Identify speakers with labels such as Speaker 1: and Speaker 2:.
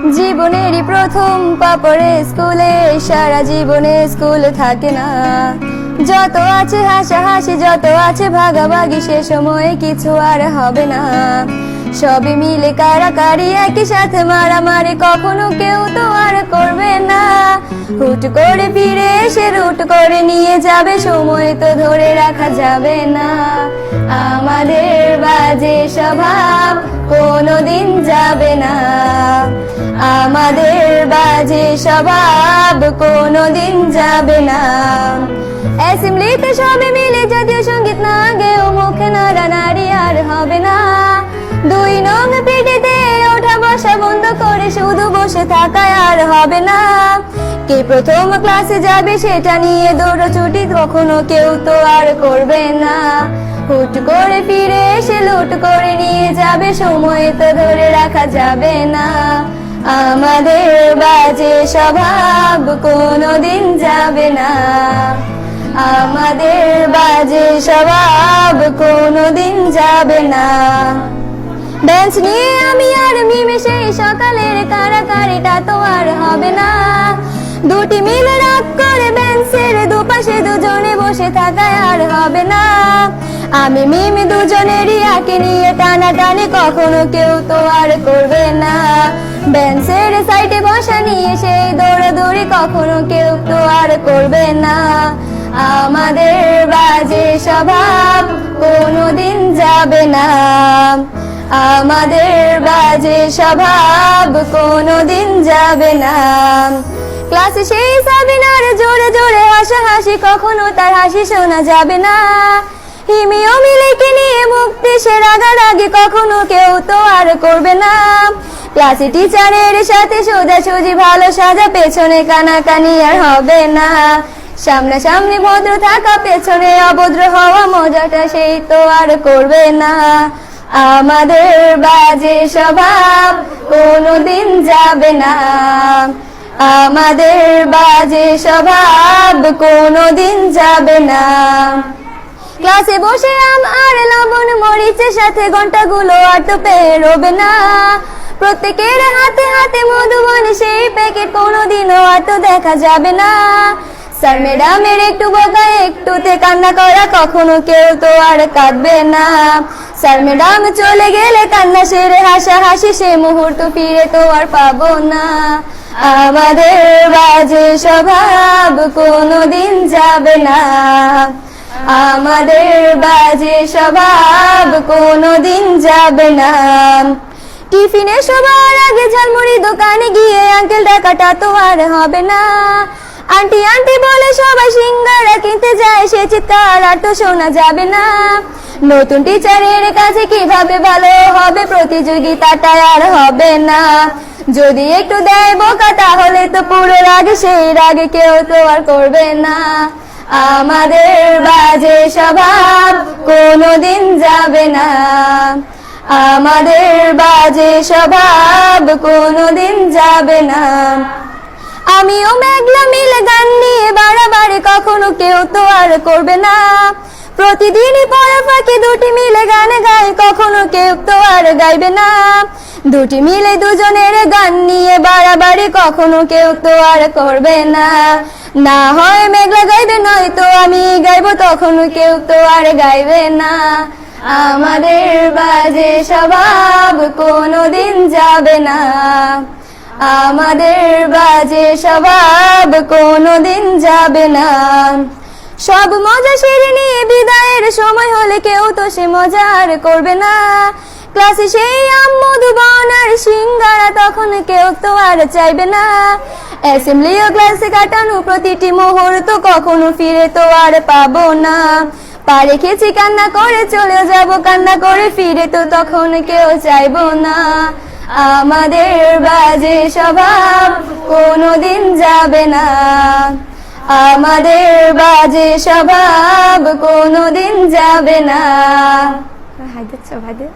Speaker 1: জীবনেরই প্রথম পাপড়ে স্কুলে, সারা জীবনে স্কুল থাকে না। যত আছে হাসাহাসি, যত আছে ভাগাভাগি, সে সময়ে কিছু আর হবে না। সবই মিলে কারাকারি, একই সাথে মারামারি, কখনো কেউ তো আর করবে না। হুট করে ফিরে এসে রুট করে নিয়ে যাবে, সময় তো ধরে রাখা যাবে না। আমাদের বাজে স্বভাব কোনোদিন যাবে না, আমাদের বাজে স্বভাব কোনোদিন যাবে না। অ্যাসেম্বলিতে সবে মিলে জাতীয় সঙ্গীত না গেও মুখে নাড়ানাড়ি আর হবে না। 2 নং পিঠেতে ওঠা বসা বন্ধ করে শুধু বসে থাকায় আর হবে না। কে প্রথম ক্লাসে যাবে সেটা নিয়ে দৌড়াছুটি কখনো কেউ তো আর করবে না। হুট করে ফিরে এসে লুট করে নিয়ে যাবে, সময় তো ধরে রাখা যাবে না। আমাদের বাজে স্বভাব কোনোদিন যাবে না, আমাদের বাজে স্বভাব কোনোদিন যাবে না। বেঞ্চ নিয়ে আমি আর মিমে সেই সকালের কারাকারিটা তো আর হবে না। দুটি মিলে রাগ করে বেঞ্চের দুপাশে দুজনে বসে থাকায় আর হবে না। আমি মিমি দুজনেরই আঁকে নিয়ে টানাটানি কখনো কেউ তো আর করবে না। বেঞ্চের সাইডে বসা নিয়ে সেই দৌড়াদৌড়ি কখনো কেউ তো আর করবে না। আমাদের বাজে স্বভাব কোনোদিন যাবে না, আমাদের বাজে স্বভাব কোনোদিন যাবে না। ক্লাসে সেই সাবিনার জোরে জোরে হাসাহাসি, কখনো তার হাসি শোনা যাবে না। হিমি অমিলেকে নিয়ে মুক্তি সে রাগারাগি কখনো কেউ তো আর করবে না। ক্লাসে টিচারের সাথে সোজাসুজি ভালো সাজা, পেছনে কানাকানি আর হবে না। সামনাসামনি ভদ্র থাকা, পেছনে অভদ্র হওয়া, মজাটা সেই তো আর করবে না। আমাদের বাজে স্বভাব কোনোদিন যাবে না, আমাদের বাজে স্বভাব কোনোদিন যাবে না। ক্লাসে বসে আম আর লবণ মরিচের সাথে ঘন্টাগুলো আর তো পেরোবে না। প্রত্যেকের হাতে হাতে মধুবন সেই প্যাকেট কোনোদিনও আর তো দেখা যাবে না। স্যার ম্যাডামের একটু বকা একটুতে কান্না করা, কখনো কেউ তো আর কাঁদবে না। স্যার ম্যাডাম চলে গেলে কান্না সেরে হাসাহাসি, সে মুহূর্ত ফিরে তো আর পাবো না। আমাদের বাজে স্বভাব কোনোদিন যাবে না, আমাদের বাজে স্বভাব কোনোদিন যাবে না। টিফিনে সবার আগে ঝালমুড়ি দোকানে গিয়ে আঙ্কেল ডাকাটা তো আর হবে না। আন্টি আন্টি বলে সবাই সিঙ্গারা কিনতে যায়, সে চিৎকার আর তো শোনা যাবে না। নতুন টিচারের কাছে কিভাবে ভালো হবে, প্রতিযোগিতাটা আর হবে না। যদি একটু দেয় বোকা তাহলে তো পুরো রাগ, সেই রাগে কেউ তো আর করবে না। আমাদের বাজে স্বভাব কোনোদিন যাবে না, আমাদের বাজে স্বভাব কোনোদিন যাবে না। আমিও মেঘলা মিলে গান নিয়ে বাড়াবাড়ি কখনো কেউ তো আর করবে না। প্রতিদিনই পড়া ফাঁকে দুটি মিলে গান গায়, কখনো কেউ তো আর গাইবে না। দুটি মিলে দুজনের গান নিয়ে বাড়াবাড়ি কখনো কেউ তো আর করবে না। না হয় মেঘলা গাইবে, নয়তো আমি গাইবো, তখনও কেউ তো আর গাইবে না। আমাদের বাজে স্বভাব কোনোদিন যাবে না, আমাদের বাজে স্বভাব কোনোদিন যাবে না। সব মজা সেরে নিয়ে বিদায়ের সময় হলে কেউ তো সে মজা আর করবে না। ক্লাসে সেই আম মধুবন আর সিঙ্গারা তখন কেউ তো আর চাইবে না। অ্যাসেম্বলি ও ক্লাসে কাটানো প্রতিটি মুহূর্ত কখনো ফিরে তো আর পাবো না। পা রেখেছি কান্না করে চলে যাব, কান্না করে ফিরে তো তখন কেউ চাইবো না। আমাদের বাজে স্বভাব কোনোদিন যাবে না, আমাদের বাজে স্বভাব কোনোদিন যাবে না। হায়দার